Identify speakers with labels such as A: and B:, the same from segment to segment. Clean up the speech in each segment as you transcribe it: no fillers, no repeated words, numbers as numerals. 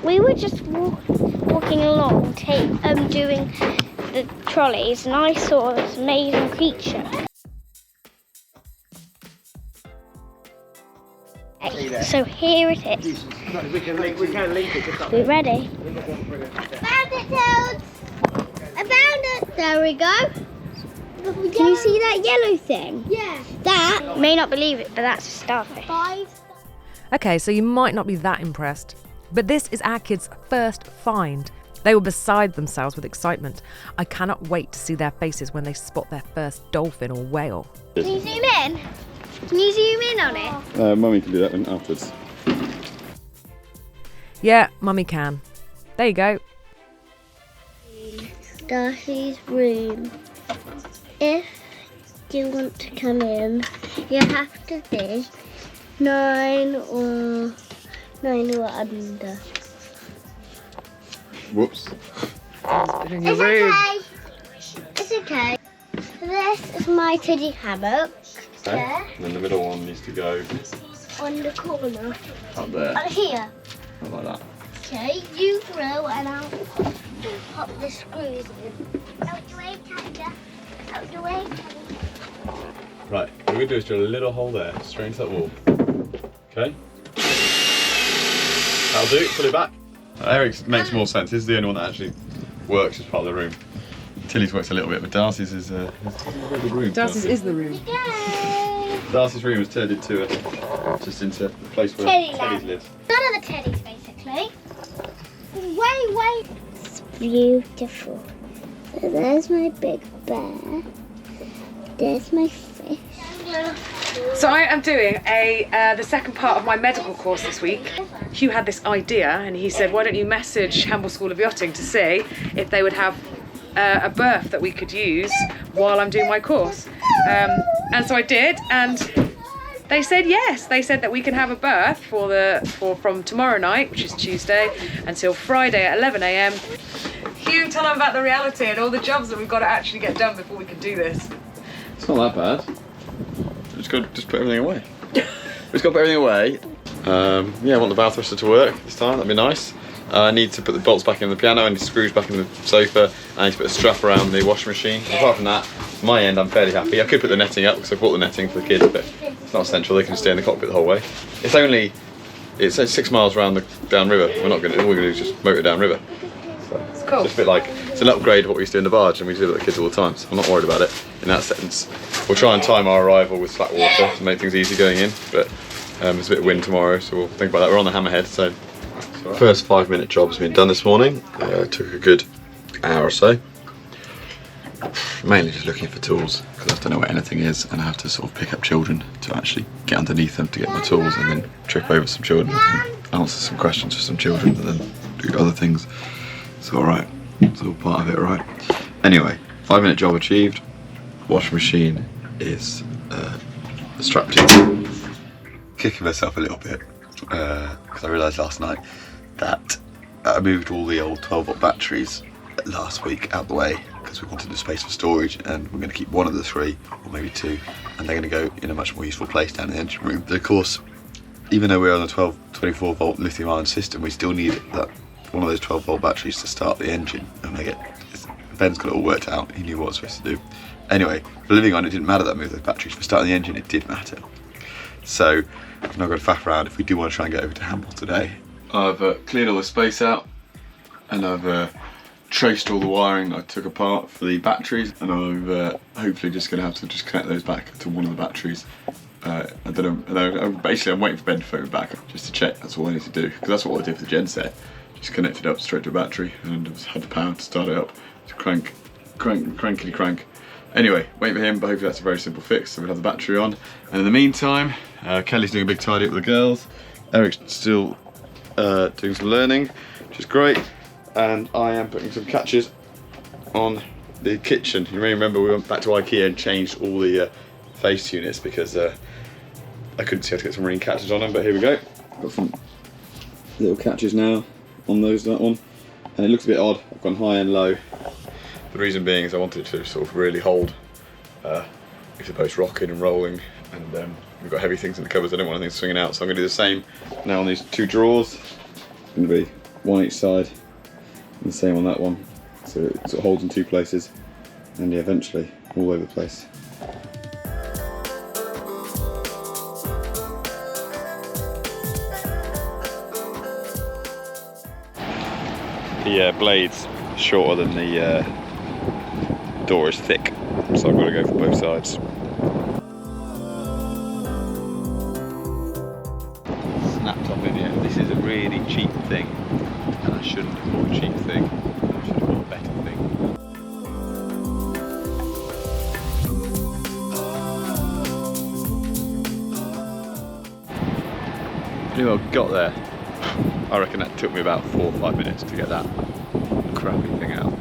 A: We were just walking along, doing the trolleys, and I saw this amazing creature. So here it is.
B: We can link it just up.
A: We're ready.
C: Found it, Toads! I found it! There we go.
A: Can you see that yellow thing?
C: Yeah.
A: That, may not believe it, but that's a starfish.
C: 5.
D: Okay, so you might not be that impressed, but this is our kids' first find. They were beside themselves with excitement. I cannot wait to see their faces when they spot their first dolphin or whale.
A: Can you zoom in? Can you zoom in on it?
E: Mummy can do that one afterwards.
D: Yeah, Mummy can. There you go.
A: Darcy's room. If you want to come in, you have to be 9 or under.
E: Whoops.
D: In your room.
A: It's okay. This is my teddy hammock. There,
E: And then the middle one needs to go
A: on the corner.
E: up there.
A: Here.
E: Not like that.
A: Okay, you throw and I'll pop the screws in. Out your way, Tanya. Out your way, Tanya.
E: Right, what we're going to do is drill a little hole there, straight into that wall. Okay? That'll do, pull it back. Eric's makes more sense. This is the only one that actually works as part of the room. Tilly's works a little bit, but Darcy's is a really good room.
D: Darcy's is the room.
A: Yay!
E: Darcy's room has turned into a place where
A: Teddy
E: Teddy's
A: land.
E: lives.
A: None of the teddies, basically. Way. It's beautiful. So there's my big bear. There's my fish.
D: So I am doing the second part of my medical course this week. Hugh had this idea and he said, why don't you message Hamble School of Yachting to see if they would have a berth that we could use while I'm doing my course. And so I did, and they said yes. They said that we can have a berth from tomorrow night, which is Tuesday, until Friday at 11 a.m. Hugh, tell them about the reality and all the jobs that we've got to actually get done before we can do this.
E: It's not that bad. Just put everything away. We've got to put everything away. Yeah, I want the bow thruster to work this time. That'd be nice. I need to put the bolts back in the piano, I need screws back in the sofa, I need to put a strap around the washing machine. Apart from that, my end I'm fairly happy. I could put the netting up because I bought the netting for the kids, but it's not essential. They can stay in the cockpit the whole way. It's 6 miles around downriver. All we're going to do is just motor downriver. So it's
D: cool.
E: just a bit like, it's an upgrade of what we used to do in the barge, and we do it with the kids all the time, so I'm not worried about it in that sense. We'll try and time our arrival with slack water to make things easy going in, but there's a bit of wind tomorrow, so we'll think about that. We're on the Hammerhead, so. First 5-minute job's been done this morning. Took a good hour or so. Mainly just looking for tools, because I don't know where anything is, and I have to sort of pick up children to actually get underneath them to get my tools, and then trip over some children and answer some questions for some children, and then do other things. It's alright. It's all part of it, right? Anyway, 5-minute job achieved. Washing machine is strapped in. Kicking myself a little bit, because I realised last night that I moved all the old 12-volt batteries last week out the way because we wanted the space for storage, and we're going to keep one of the 3 or maybe 2, and they're going to go in a much more useful place down in the engine room. But of course, even though we're on a 24-volt lithium-ion system, we still need one of those 12-volt batteries to start the engine and make it. Ben's got it all worked out. He knew what I was supposed to do. Anyway, for living on, it didn't matter that I moved those batteries. For starting the engine, it did matter. So I've now got to faff around if we do want to try and get over to Hamble today. I've cleared all the space out, and I've traced all the wiring that I took apart for the batteries, and I'm hopefully just going to have to just connect those back to one of the batteries. I don't know, basically I'm waiting for Ben to phone me back just to check. That's all I need to do, because that's what I did for the genset. Just connected up straight to a battery and just had the power to start it up. To crankety crank. Anyway, wait for him, but hopefully that's a very simple fix, so we'll have the battery on. And in the meantime, Kelly's doing a big tidy up with the girls. Eric's still doing some learning, which is great. And I am putting some catches on the kitchen. You may remember we went back to IKEA and changed all the face units because I couldn't see how to get some marine catches on them, but here we go. Got some little catches now on that one. And it looks a bit odd, I've gone high and low. The reason being is I wanted it to sort of really hold if the boat's rocking and rolling, and we've got heavy things in the covers, I don't want anything swinging out, so I'm going to do the same now on these 2 drawers. It's going to be one each side, and the same on that one. So it sort of holds in two places, and yeah, eventually all over the place. The blade's shorter than the door is thick, so I've got to go for both sides. Snapped off in here. This is a really cheap thing, and I shouldn't have bought a cheap thing. I should have bought a better thing. Anyway, I got there. I reckon that took me about 4 or 5 minutes to get that crappy thing out.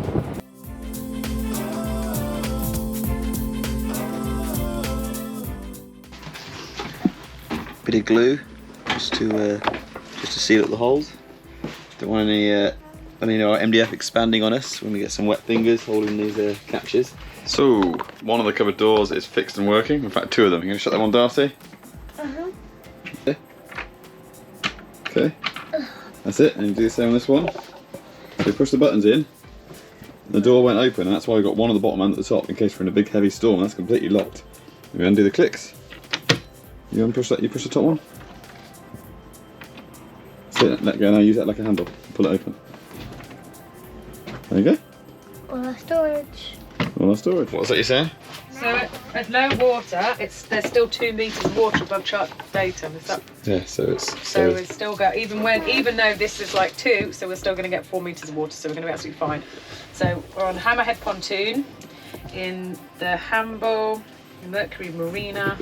E: Bit of glue just to seal up the holes. Don't want any MDF expanding on us when we get some wet fingers holding these catches. So one of the cupboard doors is fixed and working. In fact, 2 of them. You gonna shut them on, Darcy? Okay. Okay. That's it. And you do the same on this one. So you push the buttons in. The door won't open, and that's why we've got one at the bottom and at the top in case we're in a big heavy storm. That's completely locked. We undo the clicks. You unpush that. You push the top one. That's it. Let go now. Use that like a handle. Pull it open. There you go.
A: All our storage.
E: All our storage. What's that you're saying?
D: So at low water, there's still 2 meters of water above chart datum. Is that?
E: Yeah. So it's.
D: So it's still got even though this is like 2, so we're still going to get 4 meters of water. So we're going to be absolutely fine. So we're on Hammerhead Pontoon in the Hamble Mercury Marina.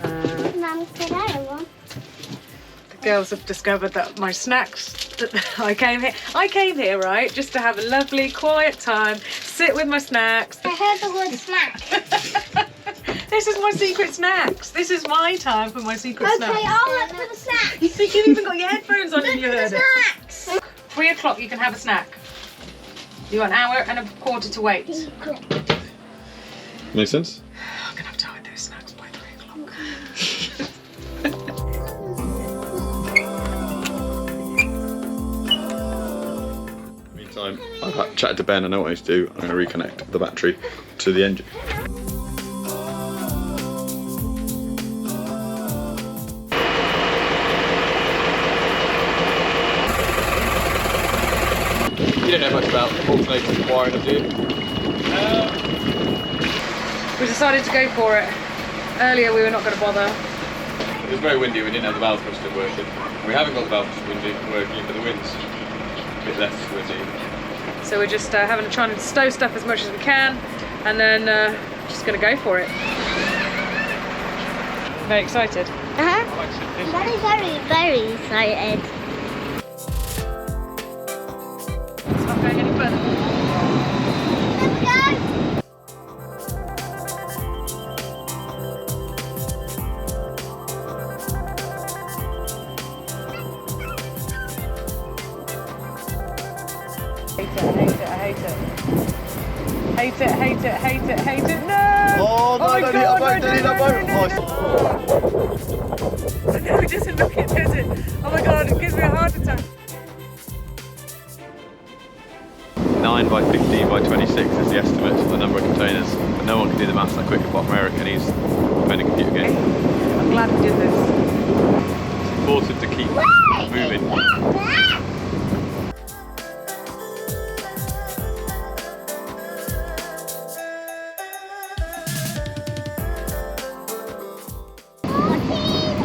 A: Mum, could I have one?
D: The girls have discovered that my snacks. I came here right just to have a lovely quiet time, sit with my snacks.
A: I heard the word snack.
D: This is my secret snacks. This is my time for my secret snacks.
A: Okay, I'll look for the snacks.
D: You think you've even got your headphones on and you heard it?
A: Snacks.
D: 3 o'clock you can have a snack. You got an hour and a quarter to wait.
E: Makes sense?
D: I'm gonna have to hide those snacks by 3 o'clock.
E: Meantime, I've chatted to Ben. I know what I need to do. I'm going to reconnect the battery to the engine. You don't know much about alternating wiring, do you?
D: We decided to go for it. Earlier we were not going to bother.
E: It was very windy. We didn't have the valve thruster working. We haven't got the valve thruster working, but the wind's a bit less windy.
D: So we're just having to try and stow stuff as much as we can, and then just going to go for it. Very excited.
A: Very, very, very excited.
D: It's not going any further.
A: Let's go.
D: Hate it. No!
B: Oh, no,
D: my
B: don't
D: God,
B: hit a boat, don't hit a boat.
D: No, it doesn't look it, does it? Oh my God, it gives me a heart attack.
E: 9 by 15 by 26 is the estimate for the number of containers, but no one can do the maths that quick apart from Eric, and he's playing a computer game.
D: I'm glad we did this.
E: It's important to keep moving.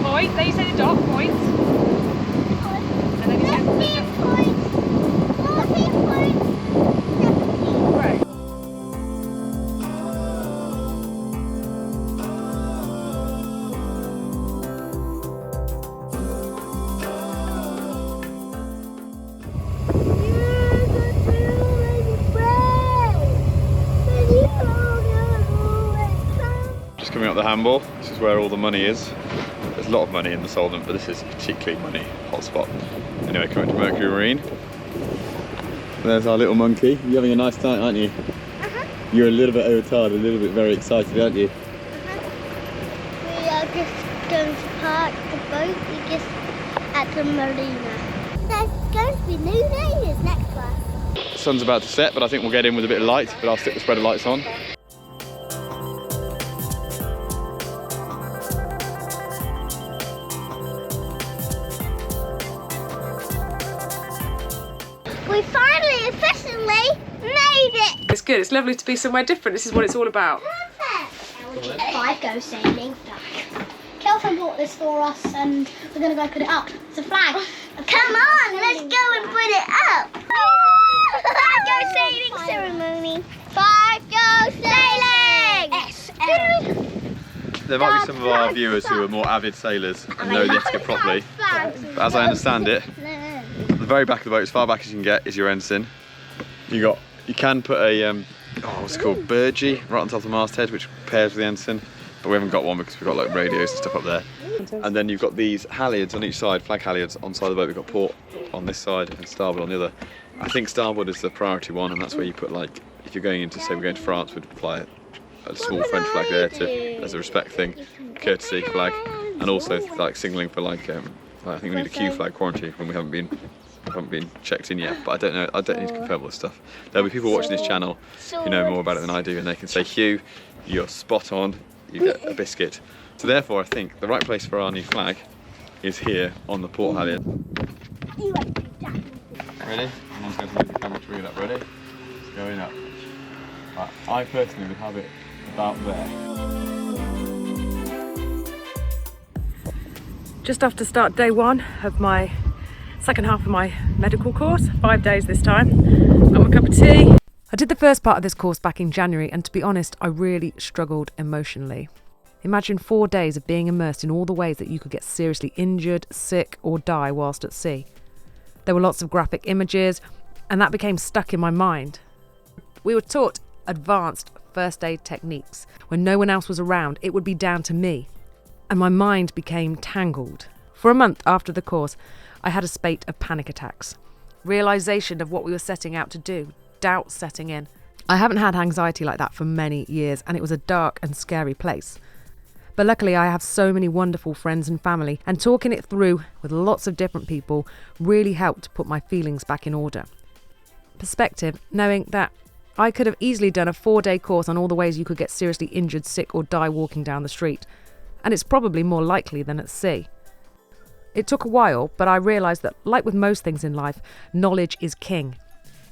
D: Point, then you say the dot, point. And then you say the right.
E: Just coming up the handball, this is where all the money is. There's a lot of money in the Solent, but this is a particularly money hotspot. Anyway, coming to Mercury Marine. There's our little monkey. You're having a nice time, aren't you? You're a little bit overtired, a little bit very excited, aren't you?
A: We are just going to park the boat. We just at the marina.
C: going to be new neighbours next to us.
E: Sun's about to set, but I think we'll get in with a bit of light, but I'll stick the spread of lights on.
C: We finally officially made it.
D: It's good. It's lovely to be somewhere different. This is what it's all about.
C: Perfect. Flag go sailing flag. Kelvin bought this for us and we're going to go put it up. It's a flag. Come on, let's go and put it up. Flag go sailing ceremony. Flag go sailing.
E: There might be some of our viewers who are more avid sailors and know the etiquette properly. But as I understand it, the very back of the boat, as far back as you can get, is your ensign. You can put a what's it called, burgee right on top of the masthead, which pairs with the ensign. But we haven't got one because we've got like radios and stuff up there. And then you've got these halyards on each side, flag halyards on the side of the boat. We've got port on this side and starboard on the other. I think starboard is the priority one, and that's where you put, like, if you're going into, say we're going to France, we'd fly a small French flag there as a respect thing, courtesy flag, and also like signalling for like I think we need a Q flag quarantine when we haven't been checked in yet, but I don't need to confirm all this stuff. There'll be people watching this channel who know more about it than I do, and they can say, Hugh, you're spot on, you get a biscuit. So therefore I think the right place for our new flag is here on the port halyard. Ready? I'm just going to move the camera to read up. Ready? It's going up. Right. I personally would have it about there.
D: Just after start day one of my second half of my medical course, 5 days this time. Got my cup of tea. I did the first part of this course back in January, and to be honest, I really struggled emotionally. Imagine 4 days of being immersed in all the ways that you could get seriously injured, sick, or die whilst at sea. There were lots of graphic images, and that became stuck in my mind. We were taught advanced first aid techniques. When no one else was around, it would be down to me. And my mind became tangled. For a month after the course, I had a spate of panic attacks. Realisation of what we were setting out to do, doubt setting in. I haven't had anxiety like that for many years, and it was a dark and scary place. But luckily I have so many wonderful friends and family, and talking it through with lots of different people really helped put my feelings back in order. Perspective, knowing that I could have easily done a 4-day course on all the ways you could get seriously injured, sick, or die walking down the street. And it's probably more likely than at sea. It took a while, but I realised that, like with most things in life, knowledge is king.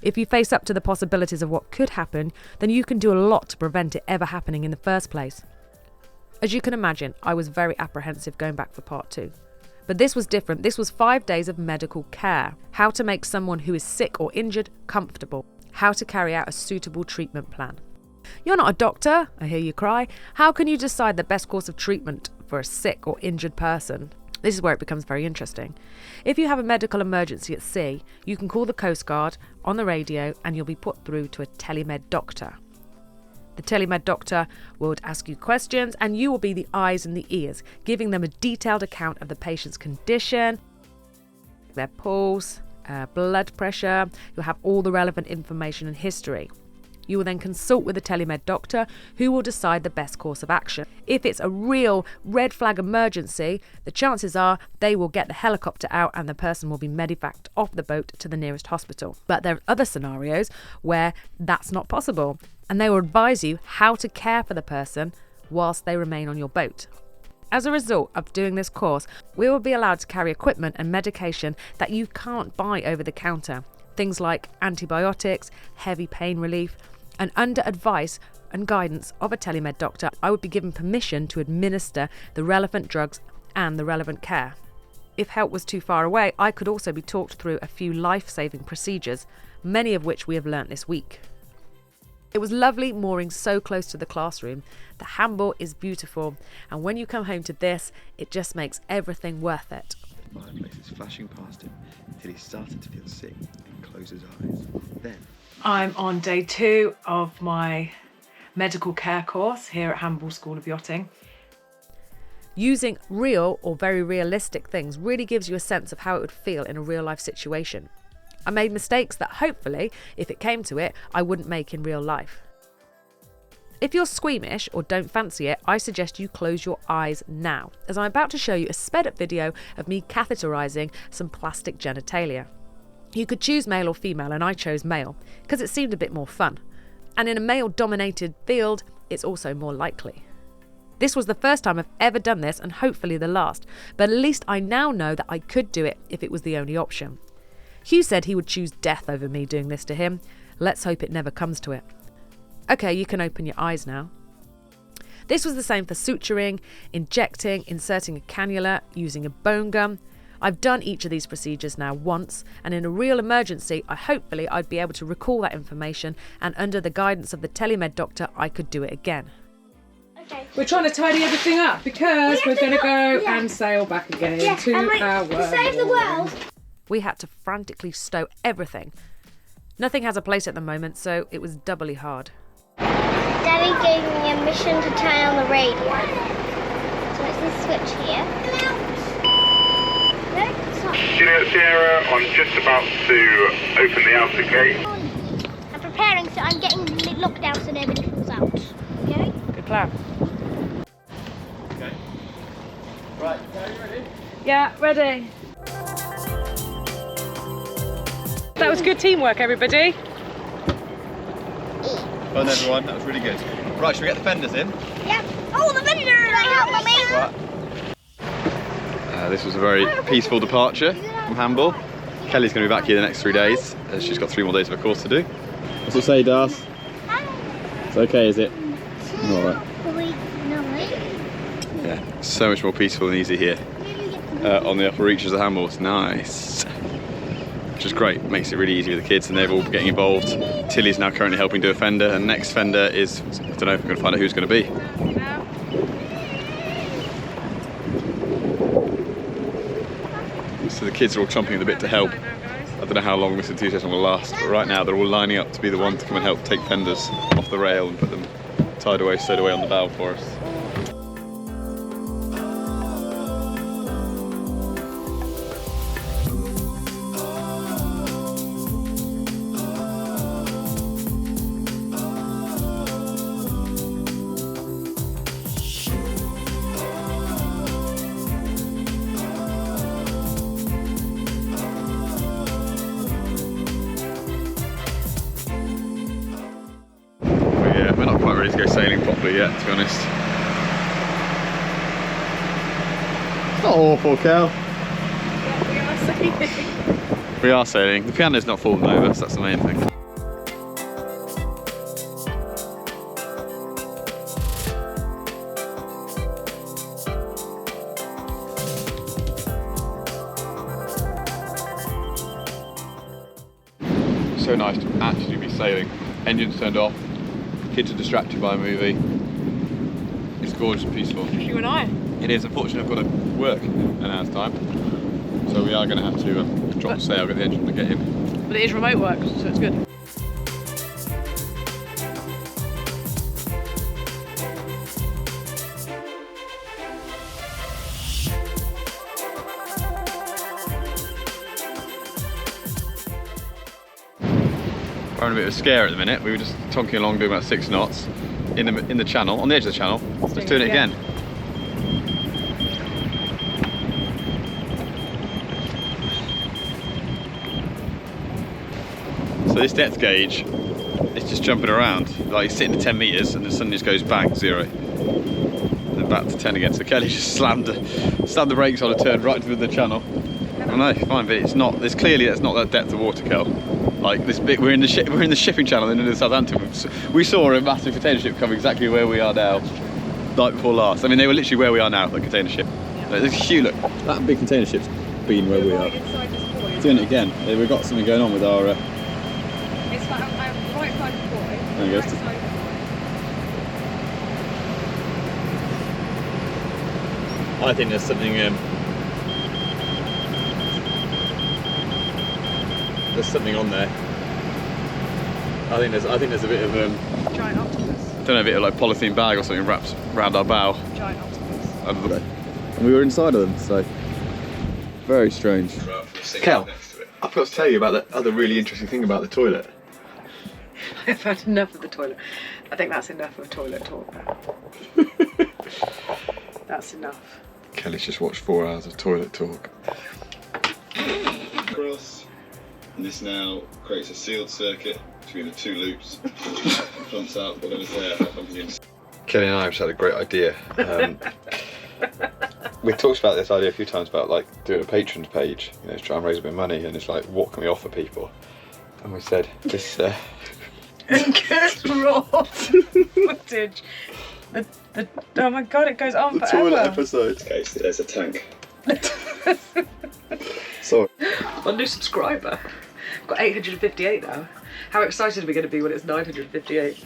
D: If you face up to the possibilities of what could happen, then you can do a lot to prevent it ever happening in the first place. As you can imagine, I was very apprehensive going back for part 2. But this was different. This was 5 days of medical care. How to make someone who is sick or injured comfortable. How to carry out a suitable treatment plan. You're not a doctor, I hear you cry. How can you decide the best course of treatment for a sick or injured person? This is where it becomes very interesting. If you have a medical emergency at sea, you can call the Coast Guard on the radio and you'll be put through to a telemed doctor. The telemed doctor will ask you questions and you will be the eyes and the ears, giving them a detailed account of the patient's condition, their pulse, blood pressure. You'll have all the relevant information and history. You will then consult with the telemed doctor who will decide the best course of action. If it's a real red flag emergency, the chances are they will get the helicopter out and the person will be medevaced off the boat to the nearest hospital. But there are other scenarios where that's not possible, and they will advise you how to care for the person whilst they remain on your boat. As a result of doing this course, we will be allowed to carry equipment and medication that you can't buy over the counter. Things like antibiotics, heavy pain relief, and under advice and guidance of a telemed doctor, I would be given permission to administer the relevant drugs and the relevant care. If help was too far away, I could also be talked through a few life-saving procedures, many of which we have learnt this week. It was lovely mooring so close to the classroom. The handball is beautiful, and when you come home to this, it just makes everything worth it.
E: The fireplace is flashing past him until he started to feel sick and closed his eyes. Then
D: I'm on day 2 of my medical care course here at Hamble School of Yachting. Using real or very realistic things really gives you a sense of how it would feel in a real life situation. I made mistakes that hopefully, if it came to it, I wouldn't make in real life. If you're squeamish or don't fancy it, I suggest you close your eyes now, as I'm about to show you a sped up video of me catheterising some plastic genitalia. You could choose male or female, and I chose male because it seemed a bit more fun. And in a male-dominated field, it's also more likely. This was the first time I've ever done this, and hopefully the last, but at least I now know that I could do it if it was the only option. Hugh said he would choose death over me doing this to him. Let's hope it never comes to it. Okay, you can open your eyes now. This was the same for suturing, injecting, inserting a cannula, using a bone gum. I've done each of these procedures now once, and in a real emergency, hopefully I'd be able to recall that information, and under the guidance of the telemed doctor, I could do it again. We're trying to tidy everything up because we're going to go and sail back again to our world.
C: To save the world.
D: We had to frantically stow everything. Nothing has a place at the moment, so it was doubly hard.
A: Daddy gave me a mission to turn on the radio. So it's this switch here.
B: Juliet Sierra, I'm just about to open the outer gate.
C: I'm preparing, so I'm getting locked down so nobody falls out. Okay?
D: Good plan.
B: Okay. Right, are you ready?
D: Yeah, ready. That was good teamwork, everybody.
B: Well done, everyone, that was really good. Right, should we get the fenders in?
C: Yeah. Oh, the vendor! They helped me.
B: This was a very peaceful departure from handball. Kelly's going to be back here the next 3 days. She's got 3 more days of a course to do. What's it say, Das? It's okay, is it? All right. Yeah, so much more peaceful and easy here on the upper reaches of the handball. It's nice. Which is great, makes it really easy with the kids, and they're all getting involved. Tilly's now currently helping do a fender, and next fender is, I don't know if we're going to find out who it's going to be. So the kids are all chomping at the bit to help. I don't know how long this enthusiasm will last, but right now they're all lining up to be the one to come and help take fenders off the rail and put them tied away, stowed away on the bow for us. We're not quite ready to go sailing properly yet, to be honest. It's not awful, Kel.
D: We are sailing.
B: We are sailing. The piano's not falling over, so that's the main thing. So nice to actually be sailing. Engines turned off, kids are distracted by a movie. It's gorgeous and peaceful.
D: You and I.
B: It is. Unfortunately, I've got to work in an hour's time, so we are going to have to drop the sail, get the engine to get in.
D: But it is remote work, so it's good.
B: We're having a bit of a scare at the minute. We were just tonking along doing about 6 knots in the channel, on the edge of the channel. Let's do it again. So this depth gauge is just jumping around. Like it's sitting at 10 metres and then suddenly just goes back 0. And then back to 10 again. So Kelly just slammed the brakes on a turn right through the channel. I know, fine, but it's not. There's clearly that's not that depth of water, Kel. Like this bit, we're in the shipping channel in Southampton. We saw a massive container ship come exactly where we are now, night before last. I mean, they were literally where we are now, the container ship. Like, there's a huge look. That big container ship's been where we are. Doing it again. We've got something going on with our.
D: It's like I'm right side of the buoy.
B: There you go.
D: Right side.
B: I think there's something. There's something on there. I think there's a bit of
D: Giant octopus.
B: I don't know, a bit of like polythene bag or something wrapped around our bow.
D: Giant octopus.
B: I don't know. And we were inside of them, so very strange. Kel, I forgot to tell you about the other really interesting thing about the toilet.
D: I've had enough of the toilet. I think that's enough of toilet talk now. That's enough.
E: Kelly's just watched 4 hours of toilet talk.
B: Cross.
E: And this now creates a sealed circuit between the two loops. Pumps out whatever's there, pumping in. Kelly and I have just had a great idea. We've talked about this idea a few times about like doing a patrons page, you know, to try and raise a bit of money, and it's like, what can we offer people? And we said this.
D: Good raw footage. Oh my god, it goes on forever.
E: Toilet episode. Okay, so there's a tank. Sorry.
D: One new subscriber. I've got 858 now. How excited are we going to be when it's 958?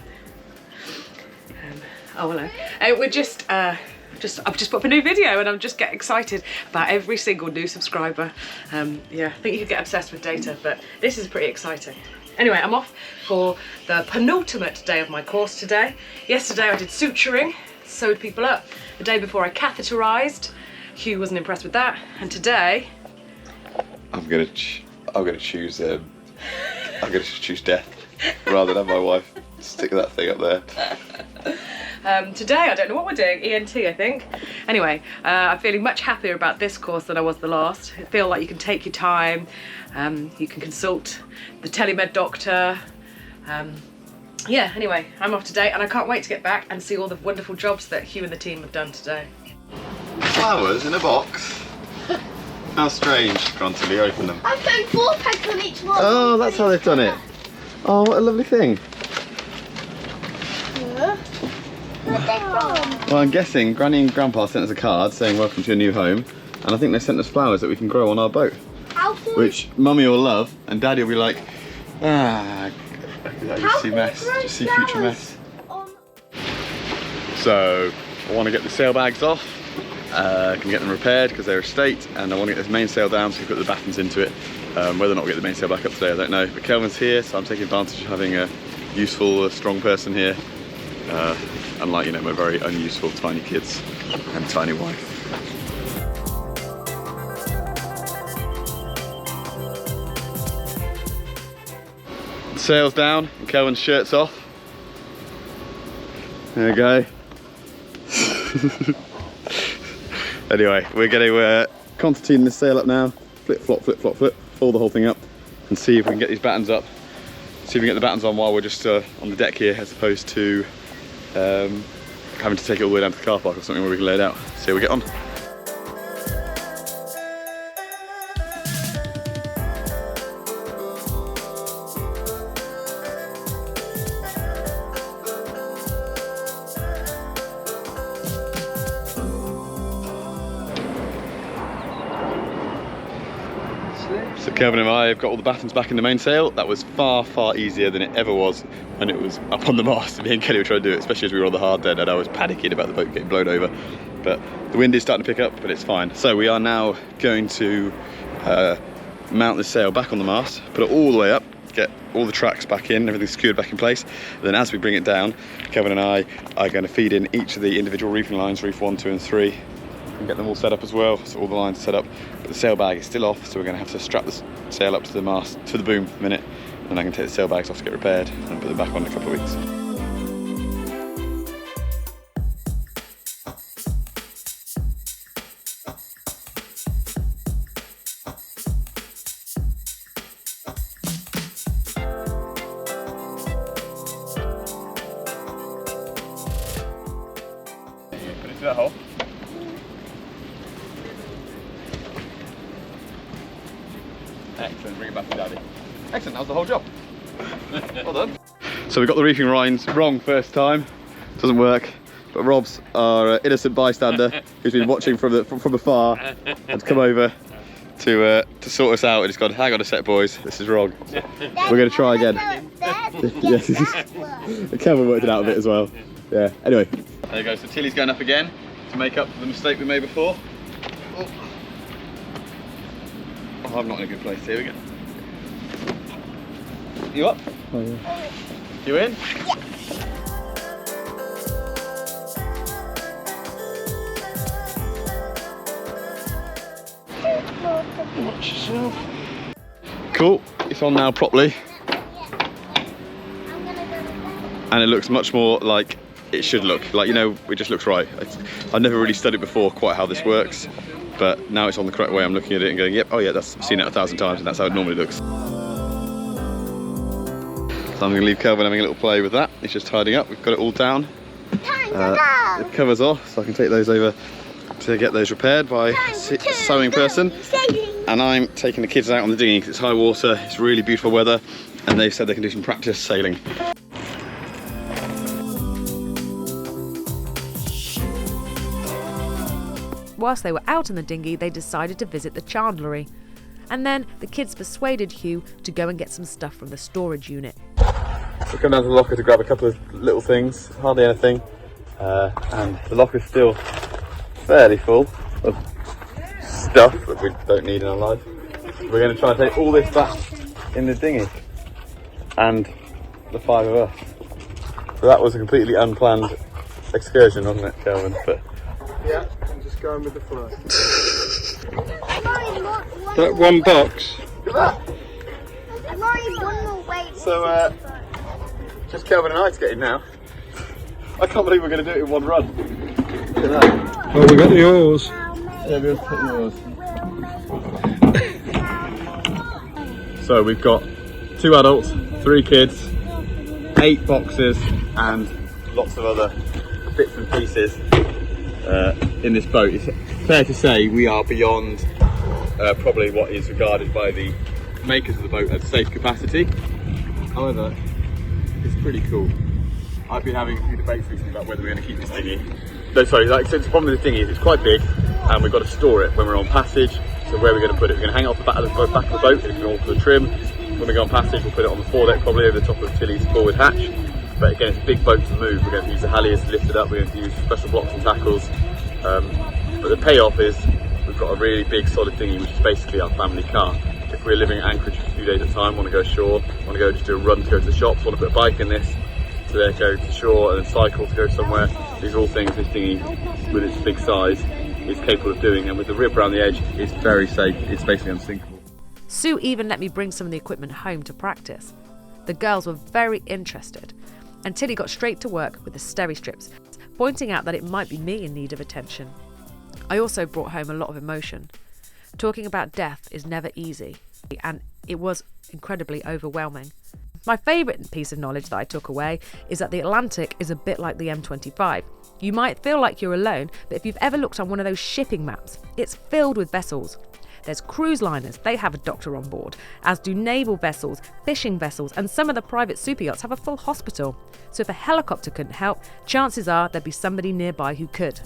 D: Oh hello. We're I've just put up a new video and I'm just getting excited about every single new subscriber. Yeah, I think you could get obsessed with data, but this is pretty exciting. Anyway, I'm off for the penultimate day of my course today. Yesterday I did suturing, sewed people up. The day before I catheterized. Hugh wasn't impressed with that. And today, I'm gonna choose
E: death rather than have my wife stick that thing up there.
D: Today, I don't know what we're doing, ENT I think. Anyway, I'm feeling much happier about this course than I was the last. I feel like you can take your time, you can consult the telemed doctor. Yeah, anyway, I'm off today and I can't wait to get back and see all the wonderful jobs that Hugh and the team have done today.
E: Flowers in a box? How strange. Granted, open them.
C: I'm putting 4 pegs on each one.
E: Oh, that's how they've done it. Oh, what a lovely thing. Well, I'm guessing Granny and Grandpa sent us a card saying welcome to your new home, and I think they sent us flowers that we can grow on our boat, which Mummy will love, and Daddy will be like, I just see mess, just see future mess. So I want to get the sail bags off, can get them repaired because they're a state, and I want to get this mainsail down so we can put the battens into it. Whether or not we get the mainsail back up today, I don't know. But Kelvin's here, so I'm taking advantage of having a useful, strong person here. Unlike, you know, my very unuseful tiny kids and tiny wife. The sail's down and Kelvin's shirt's off. There we go. Anyway, we're going to concertina this sail up now. Flip, flop, flip, flop, flip. Fold the whole thing up and see if we can get these battens up. See if we can get the battens on while we're just on the deck here, as opposed to having to take it all the way down to the car park or something where we can lay it out. See how we get on. So Kelvin and I have got all the battens back in the mainsail. That was far, far easier than it ever was when it was up on the mast. Me and Kelly were trying to do it, especially as we were on the hard dead, and I was panicking about the boat getting blown over. But the wind is starting to pick up, but it's fine. So we are now going to mount the sail back on the mast, put it all the way up, get all the tracks back in, everything secured back in place. And then as we bring it down, Kelvin and I are going to feed in each of the individual reefing lines, reef 1, 2 and 3. And get them all set up as well, so all the lines are set up, but the sail bag is still off, so we're going to have to strap the sail up to the mast, to the boom for a minute, and I can take the sail bags off to get repaired and put them back on in a couple of weeks. Put it through that hole. Excellent, bring it back to Daddy. Excellent, that was the whole job. Well done. So we got the reefing lines wrong first time. Doesn't work. But Rob's our innocent bystander who's been watching from afar and come over to sort us out and just gone, hang on a sec boys, this is wrong. We're going to try again. Yes. Kelvin worked it out a bit as well. Yeah, anyway. There you go, so Tilly's going up again to make up for the mistake we made before. Oh, I'm not in a good place, here we go. You up? Oh yeah. You in?
A: Yeah.
E: Watch yourself. Cool, it's on now properly. And it looks much more like it should look. Like, you know, it just looks right. I've never really studied before quite how this works, but now it's on the correct way. I'm looking at it and going, yep, oh yeah, I've seen it 1,000 times and that's how it normally looks.
B: So I'm going to leave Kelvin having a little play with that. He's just tidying up. We've got it all down. The covers off, so I can take those over to get those repaired by a sewing person. And I'm taking the kids out on the dinghy because it's high water, it's really beautiful weather, and they've said they can do some practice sailing.
D: Whilst they were out in the dinghy, they decided to visit the chandlery. And then the kids persuaded Hugh to go and get some stuff from the storage unit.
B: So come down to the locker to grab a couple of little things, hardly anything, and the locker's still fairly full of stuff that we don't need in our life. We're going to try and take all this back in the dinghy, and the 5 of us. So that was a completely unplanned excursion, wasn't it, Kelvin? But
F: yeah, I'm just going with the flow.
A: That
F: one box.
B: look at that.
A: I've already won the weight.
B: So just Kelvin and I to get in now. I can't believe we're going to do it in one run. Look at that.
F: Oh, we got the oars.
B: Yeah, we'll put yours. So we've got 2 adults, 3 kids, 8 boxes, and lots of other bits and pieces in this boat. It's fair to say we are beyond probably what is regarded by the makers of the boat as safe capacity. However, it's pretty cool. I've been having a few debates recently about whether we're going to keep this dinghy. No, sorry, so the problem with this dinghy is it's quite big and we've got to store it when we're on passage. So where are we going to put it? We're going to hang it off the back of the boat and it's going to all the trim. When we go on passage, we'll put it on the foredeck, probably over the top of Tilly's forward hatch. But again, it's a big boat to move. We're going to use the halyards to lift it up. We're going to use special blocks and tackles. But the payoff is we've got a really big solid dinghy, which is basically our family car. If we're living at Anchorage for a few days at a time, want to go ashore, want to go just do a run to go to the shops, want to put a bike in this, to then go to shore and then cycle to go somewhere. These are all things this dinghy, with its big size, is capable of doing, and with the rib around the edge, it's very safe. It's basically unsinkable.
D: Sue even let me bring some of the equipment home to practice. The girls were very interested, and Tilly got straight to work with the steri strips, pointing out that it might be me in need of attention. I also brought home a lot of emotion. Talking about death is never easy, and it was incredibly overwhelming. My favourite piece of knowledge that I took away is that the Atlantic is a bit like the M25. You might feel like you're alone, but if you've ever looked on one of those shipping maps, it's filled with vessels. There's cruise liners, they have a doctor on board, as do naval vessels, fishing vessels, and some of the private super yachts have a full hospital. So if a helicopter couldn't help, chances are there'd be somebody nearby who could.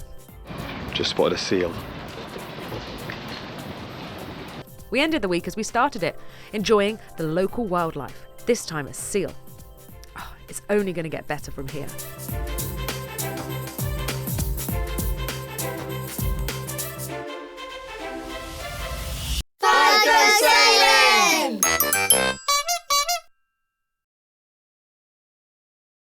B: Just spotted a seal.
D: We ended the week as we started it, enjoying the local wildlife, this time a seal. Oh, it's only going to get better from here.